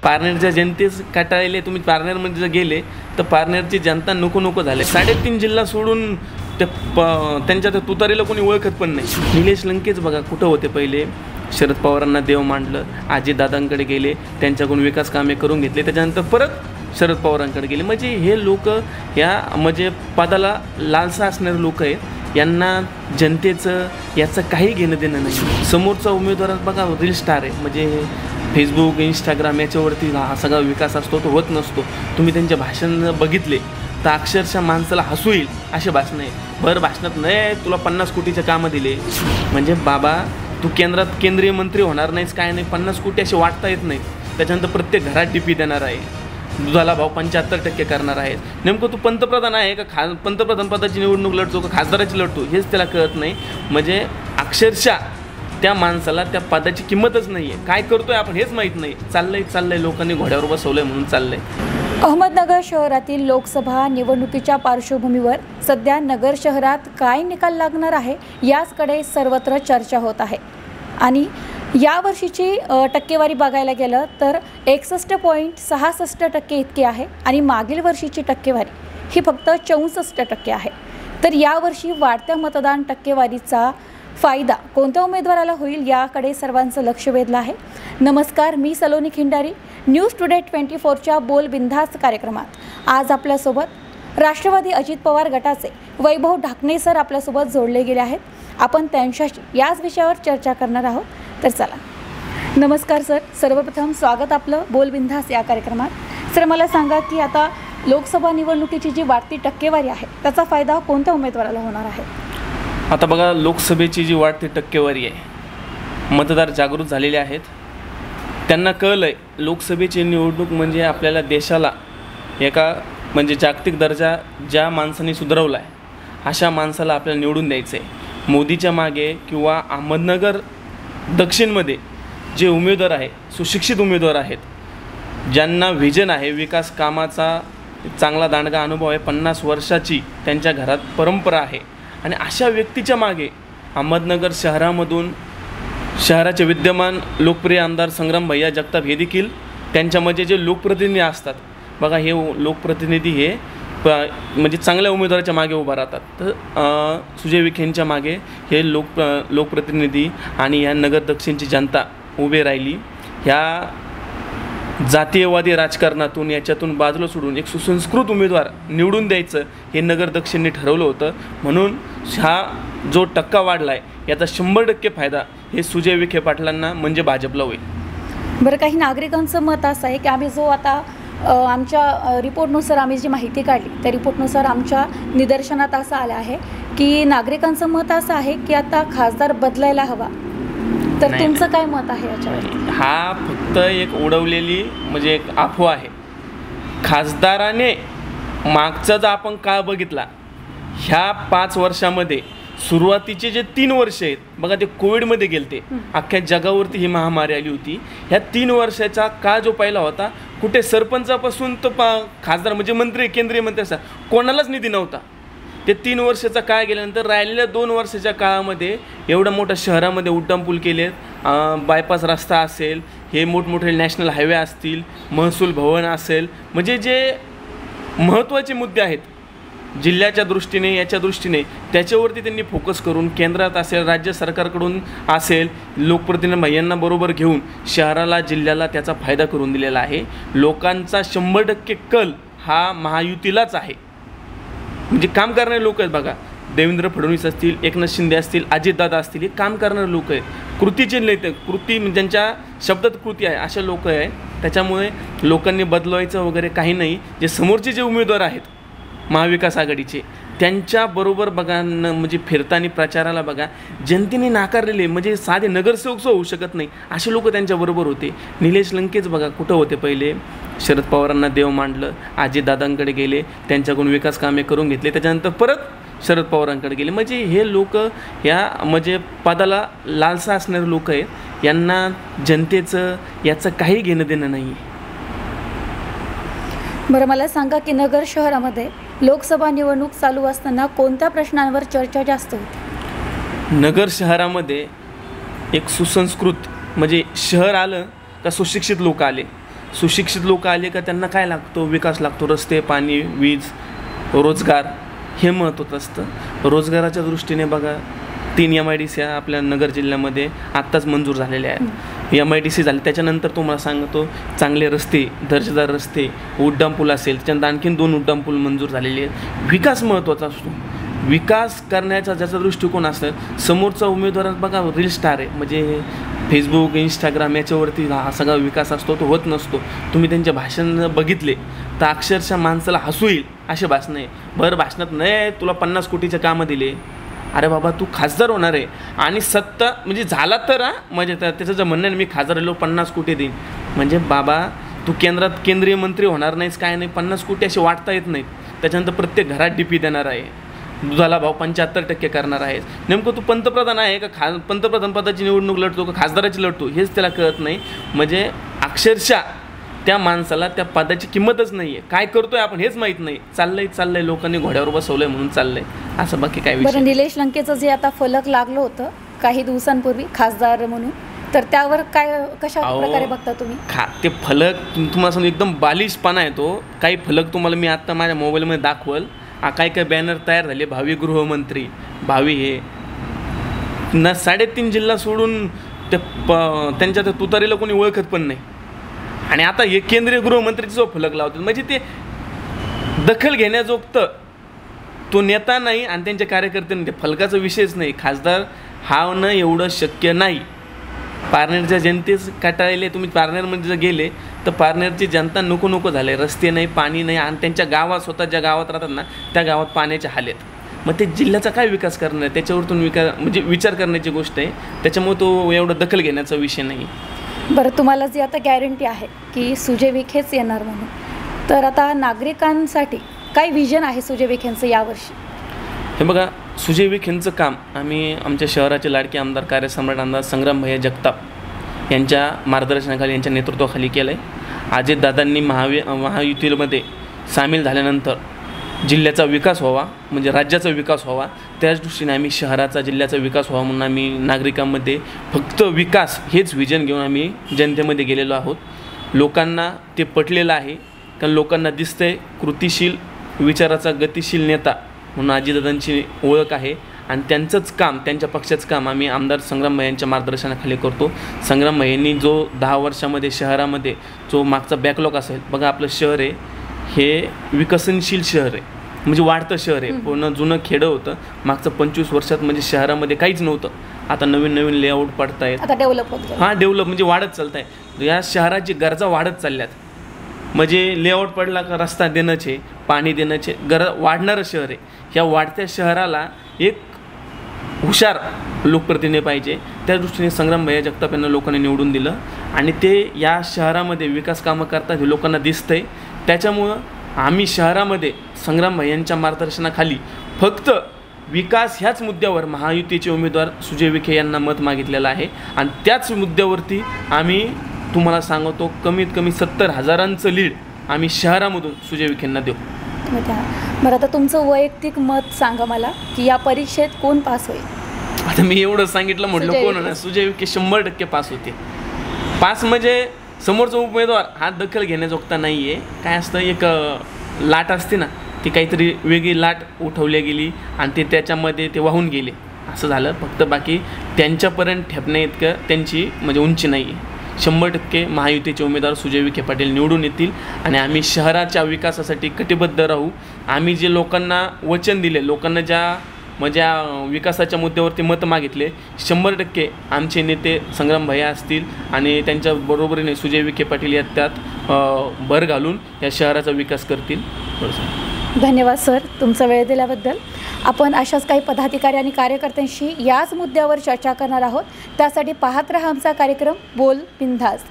पारनेरच्या जनतेच कंटाळले. तुम्ही पारनेरमध्ये जर गेले तर पारनेरची जनता नको नको झाले. 3.5 जिल्हा सोडून त्यांच्या त्या तुतारीला कोणी ओळखत पण नाही. निलेश लंकेच बघा कुठं होते पहिले. शरद पवारांना देव मांडलं, अजितदादांकडे गेले, त्यांच्याकडून विकास कामे करून घेतले, त्याच्यानंतर परत शरद पवारांकडे गेले. म्हणजे हे लोक या म्हणजे पदाला लालसा असणारे लोक आहेत. यांना जनतेचं याचं काही घेणं देणं नाही. समोरचा उमेदवार बघा रील स्टार आहे, म्हणजे फेसबुक इंस्टाग्राम याच्यावरती हा सगळा विकास असतो तो होत नसतो. तुम्ही त्यांचे भाषण बघितले तर अक्षरशः माणसाला हसू येईल असे भाषण आहे. बरं भाषणात नाही तुला 50 कोटीचे कामं दिले, म्हणजे बाबा तू केंद्रात केंद्रीय मंत्री होणार नाहीस काय नाही, 50 कोटी असे वाटता येत नाही. त्याच्यानंतर प्रत्येक घरात डीपी देणार आहे, दुधाला भाव 75% करणार आहे. नेमकं तू पंतप्रधान आहे का पंतप्रधान पदाची निवडणूक लढतो का खासदाराची लढतो हेच त्याला कळत नाही. म्हणजे अक्षरशः त्या माणसाला त्या पदाची किंमतच नाही आहे. काय करतोय आपण हेच माहीत नाही. चाललंय लोकांनी घोड्यावर बसवलंय म्हणून चाललंय. अहमदनगर शहरातील लोकसभा निवडणुकीच्या पार्श्वभूमीवर सध्या नगर शहरात काय निकाल लागणार आहे याचकडे सर्वत्र चर्चा होत आहे. आणि यावर्षीची टक्केवारी बघायला गेलं तर 61.66% इतकी आहे आणि मागील वर्षीची टक्केवारी ही फक्त 64% आहे. तर यावर्षी वाढत्या मतदान टक्केवारीचा फायदा कोणत्या उमेदवाराला होईल याकडे सर्वांचं लक्ष वेधलं आहे. नमस्कार, मी सलोनी खिंडारी. न्यूज टुडे 24च्या बोल बिंदास कार्यक्रमात आज आपल्यासोबत राष्ट्रवादी अजित पवार गटाचे वैभव ढाकणे सर आपल्यासोबत जोडले गेले आहेत. आपण त्यांच्याशी याच विषयावर चर्चा करणार आहोत. तर चला. नमस्कार सर, सर्वप्रथम स्वागत आपलं बोल बिंदास या कार्यक्रमात. सर मला सांगा की आता लोकसभा निवडणुकीची जी वाढती टक्केवारी आहे त्याचा फायदा कोणत्या उमेदवाराला होणार आहे? आता बघा लोकसभेची जी वाढती टक्केवारी आहे, मतदार जागृत झालेले आहेत. त्यांना कळलं आहे लोकसभेची निवडणूक म्हणजे आपल्याला देशाला एका म्हणजे जागतिक दर्जा ज्या माणसाने सुधारवला आहे अशा माणसाला आपल्याला निवडून द्यायचं आहे. मोदीच्या मागे किंवा अहमदनगर दक्षिणमध्ये जे उमेदवार आहे सुशिक्षित उमेदवार आहेत, ज्यांना व्हिजन आहे, विकास कामाचा चांगला दांडगा अनुभव आहे, 50 वर्षाची त्यांच्या घरात परंपरा आहे. आणि अशा व्यक्तीच्या मागे अहमदनगर शहरामधून शहराचे विद्यमान लोकप्रिय आमदार संग्राम भैया जगताप हे देखील त्यांच्यामध्ये जे लोकप्रतिनिधी असतात बघा, हे लोकप्रतिनिधी हे म्हणजे चांगल्या उमेदवाराच्या मागे उभा राहतात. तर सुजय विखेंच्या मागे हे लोकप्रतिनिधी आणि या नगर दक्षिणची जनता उभे राहिली. ह्या जातीयवादी राजकारणातून याच्यातून बाजूला सोडून एक सुसंस्कृत उमेदवार निवडून द्यायचं हे नगर दक्षिणने ठरवलं होतं. म्हणून हा जो टक्का वाढला आहे याचा 100% फायदा हे सुजय विखे पाटलांना म्हणजे भाजपला होईल. बरं, काही नागरिकांचं मत असं आहे की आम्ही जो आता आमच्या रिपोर्टनुसार आम्ही जी माहिती काढली त्या रिपोर्टनुसार आमच्या निदर्शनात असं आलं आहे की नागरिकांचं मत असं आहे की आता खासदार बदलायला हवा. तर तुमचं काय मत आहे याच्यावर? हा फक्त एक उडवलेली म्हणजे एक अफवा आहे. खासदाराने मागचा जर आपण काळ बघितला ह्या 5 वर्षामध्ये सुरुवातीचे जे 3 वर्ष आहेत बघा ते कोविडमध्ये गेलते. अख्ख्या जगावरती ही महामारी आली होती. ह्या 3 वर्षाचा काळ जो पहिला होता कुठे सरपंचापासून तर खासदार म्हणजे मंत्री केंद्रीय मंत्री असा कोणालाच निधी नव्हता. ते 3 वर्षाचा काळ गेल्यानंतर राहिलेल्या 2 वर्षाच्या काळामध्ये एवढं मोठ्या शहरामध्ये उड्डाणपूल केलेत, बायपास रस्ता असेल, हे मोठमोठे नॅशनल हायवे असतील, महसूल भवन असेल, म्हणजे जे महत्त्वाचे मुद्दे आहेत जिल्ह्याच्या दृष्टीने याच्या दृष्टीने त्याच्यावरती त्यांनी फोकस करून केंद्रात असेल राज्य सरकारकडून असेल लोकप्रतिनिधी भैयांना बरोबर घेऊन शहराला जिल्ह्याला त्याचा फायदा करून दिलेला आहे. लोकांचा 100% कल हा महायुतीलाच आहे. म्हणजे काम करणारे लोक आहेत बघा, देवेंद्र फडणवीस असतील, एकनाथ शिंदे असतील, अजितदादा असतील, हे काम करणारे लोक आहेत. कृतीचे नेते, कृती ज्यांच्या शब्दात कृती आहे अशा लोक आहेत. त्याच्यामुळे लोकांनी बदलवायचं वगैरे काही नाही. जे समोरचे जे उमेदवार आहेत महाविकास आघाडीचे त्यांच्याबरोबर बघा म्हणजे फिरताना प्रचाराला बघा जनतेने नाकारलेले म्हणजे साधे नगरसेवक होऊ शकत नाही असे लोक त्यांच्याबरोबर होते. निलेश लंकेच बघा कुठं होते पहिले. शरद पवारांना देव मांडलं, अजितदादांकडे गेले, त्यांच्याकडून विकास कामे करून घेतले, त्याच्यानंतर परत शरद पवारांकडे गेले. म्हणजे हे लोक या म्हणजे पदाला लालसा असणारे लोक आहेत. यांना जनतेचं याचं काही घेणं देणं नाही आहे. बरं, मला सांगा की नगर शहरामध्ये लोकसभा निवडणूक चालू असताना कोणत्या प्रश्नांवर चर्चा जास्त होती? नगर शहरामध्ये एक सुसंस्कृत म्हणजे शहर आलं का सुशिक्षित लोक आले. सुशिक्षित लोक आले का त्यांना काय लागतो, विकास लागतो, रस्ते, पाणी, वीज, रोजगार, हे महत्त्वाचं असतं. रोजगाराच्या दृष्टीने बघा 3 MIDC आपल्या नगर जिल्ह्यामध्ये आत्ताच मंजूर झालेले आहेत. MIDC झाले, त्याच्यानंतर तुम्हाला सांगतो चांगले रस्ते, दर्जेदार रस्ते, उड्डाणपूल असेल, त्याच्यानंतर आणखीन 2 उड्डाणपूल मंजूर झालेले आहेत. विकास महत्त्वाचा असतो. विकास करण्याचा ज्याचा दृष्टिकोन असतं, समोरचा उमेदवार बघा रील स्टार आहे, म्हणजे फेसबुक, इंस्टाग्राम याच्यावरती हा सगळा विकास असतो, तो होत नसतो. तुम्ही त्यांचे भाषण बघितले तर अक्षरशः माणसाला हसू येईल असे भाषणं आहे. बरं भाषणात नाही तुला 50 कोटीचे कामं दिले, अरे बाबा तू खासदार होणार आहे आणि सत्ता म्हणजे झाला तर म्हणजे त्याचं जर म्हणणं आहे मी खासदार राहिलो 50 कोटी देईन, म्हणजे बाबा तू केंद्रात केंद्रीय मंत्री होणार नाहीस, काय नाही, 50 कोटी असे वाटता येत नाहीत. त्याच्यानंतर प्रत्येक घरात DP देणार आहे, दुधाला भाव 75% करणार आहे. नेमकं तू पंतप्रधान आहे का पंतप्रधान पदाची निवडणूक लढतो का खासदाराची लढतो हेच त्याला कळत नाही. म्हणजे अक्षरशः त्या माणसाला त्या पदाची किंमतच नाही आहे. काय करतोय आपण हेच माहीत नाही. चाललंय लोकांनी घोड्यावर बसवलंय म्हणून चाललंय, असं बाकी काय विषय. बरं, निलेश लंकेचं जे आता फलक लागलं होतं काही दिवसांपूर्वी खासदार म्हणून, तर त्यावर कशा प्रकारे बघता तुम्ही? ते फलक तुम्हाला सांगू एकदम बालिशपणा आहे तो. काही फलक तुम्हाला मी आत्ता माझ्या मोबाईलमध्ये दाखवल. काय बॅनर तयार झाले, भावी गृहमंत्री, भावी हे 3.5 जिल्हा सोडून ते त्यांच्या त्या तुतारीला कोणी ओळखत पण नाही. आणि आता हे केंद्रीय गृहमंत्रीचा जो फलक लावतात म्हणजे ते दखल घेण्याजोगतं तो नेता नाही आणि त्यांच्या कार्यकर्त्यांनी, ते फलकाचा विषयच नाही. खासदार हा न एवढं शक्य नाही. पारनेरच्या जनतेच कटाळले. तुम्ही पारनेरमध्ये जर गेले तर पारनेरची जनता नको झाले, रस्ते नाही, पाणी नाही, आणि त्यांच्या गावात स्वतः ज्या गावात राहतात ना त्या गावात पाण्याचे हाल आहेत. मग ते जिल्ह्याचा काय विकास करणार, त्याच्यावरतून म्हणजे विचार करण्याची गोष्ट आहे. त्याच्यामुळे तो एवढं दखल घेण्याचा विषय नाही. बरं, तुम्हाला जी आता गॅरंटी आहे की सुजय विखेच येणार म्हणून, तर आता नागरिकांसाठी काय विजन आहे सुजय विखेंचं यावर्षी? हे बघा, सुजय विखेंचं काम आम्ही आमच्या शहराचे लाडके आमदार, कार्यसम्राट आमदार संग्राम भैया जगताप यांच्या मार्गदर्शनाखाली, यांच्या नेतृत्वाखाली केलं आहे. अजितदादांनी महायुतीमध्ये सामील झाल्यानंतर जिल्ह्याचा विकास व्हावा, म्हणजे राज्याचा विकास व्हावा, त्याच दृष्टीने आम्ही शहराचा, जिल्ह्याचा विकास व्हावा म्हणून आम्ही नागरिकांमध्ये फक्त विकास हेच विजन घेऊन आम्ही जनतेमध्ये गेलेलो आहोत. लोकांना ते पटलेलं आहे, कारण लोकांना दिसतंय कृतिशील विचाराचा गतिशील नेता म्हणून अजितदादांची ओळख आहे. आणि त्यांचंच काम, त्यांच्या पक्षाचं काम आम्ही आमदार संग्राम भैयांच्या मार्गदर्शनाखाली करतो. संग्राम भैयांनी जो 10 वर्षामध्ये शहरामध्ये जो मागचा बॅकलॉग असेल, बघा आपलं शहर आहे हे विकसनशील शहर आहे, म्हणजे वाढतं शहर आहे. पूर्ण जुनं खेडं होतं मागचं 25 वर्षात, म्हणजे शहरामध्ये काहीच नव्हतं. आता नवीन लेआउट पडत आहेत, आता डेव्हलप होत आहे. डेव्हलप म्हणजे वाढत चालत आहे. या शहराची गरजा वाढत चालल्यात. म्हणजे लेआउट पडला का रस्ता देणंचे, पाणी देणंचे, वाढणारं शहर आहे. ह्या वाढत्या शहराला एक हुशार लोकप्रतिनिधी पाहिजे. त्या दृष्टीने संग्राम भैया जगताप यांना लोकांनी निवडून दिलं आणि ते या शहरामध्ये विकास कामं करतात हे लोकांना दिसतंय. त्याच्यामुळं आम्ही शहरामध्ये संग्राम भैयांच्या मार्गदर्शनाखाली फक्त विकास ह्याच मुद्द्यावर महायुतीचे उमेदवार सुजय विखे यांना मत मागितलेलं आहे. आणि त्याच मुद्द्यावरती आम्ही तुम्हाला सांगतो कमीत कमी 70,000चं लीड आम्ही शहरामधून सुजय विखेंना देऊ. बरं, आता तुमचं वैयक्तिक मत सांगा मला की या परीक्षेत कोण पास होईल? आता मी एवढं सांगितलं म्हटलं कोण होणार, सुजय विखे 100% पास होते. पास म्हणजे समोरचा उमेदवार हा दखल घेण्याजोगता नाही आहे. काय असतं, एक लाट असते ना, ती काहीतरी वेगळी लाट उठवली गेली आणि ते त्याच्यामध्ये ते वाहून गेले, असं झालं. फक्त बाकी त्यांच्यापर्यंत ठेपण्या इतकं त्यांची म्हणजे उंची नाही आहे. 100% महायुतीचे उमेदवार सुजय विखे पाटील निवडून येतील आणि आम्ही शहराच्या विकासासाठी कटिबद्ध राहू. आम्ही जे लोकांना वचन दिले, लोकांना ज्या विकासाच्या मुद्द्यावरती मत मागितले, 100% आमचे नेते संग्राम भैया असतील आणि त्यांच्या बरोबरीने सुजय विखे पाटील या त्यात भर घालून या शहराचा विकास करतील. धन्यवाद सर, तुमचा वेळ दिल्याबद्दल. आपण अशाच काही पदाधिकारी आणि कार्यकर्त्यांशी याच मुद्द्यावर चर्चा करणार आहोत. त्यासाठी पाहत रहा आमचा कार्यक्रम बोल बिनधास्त.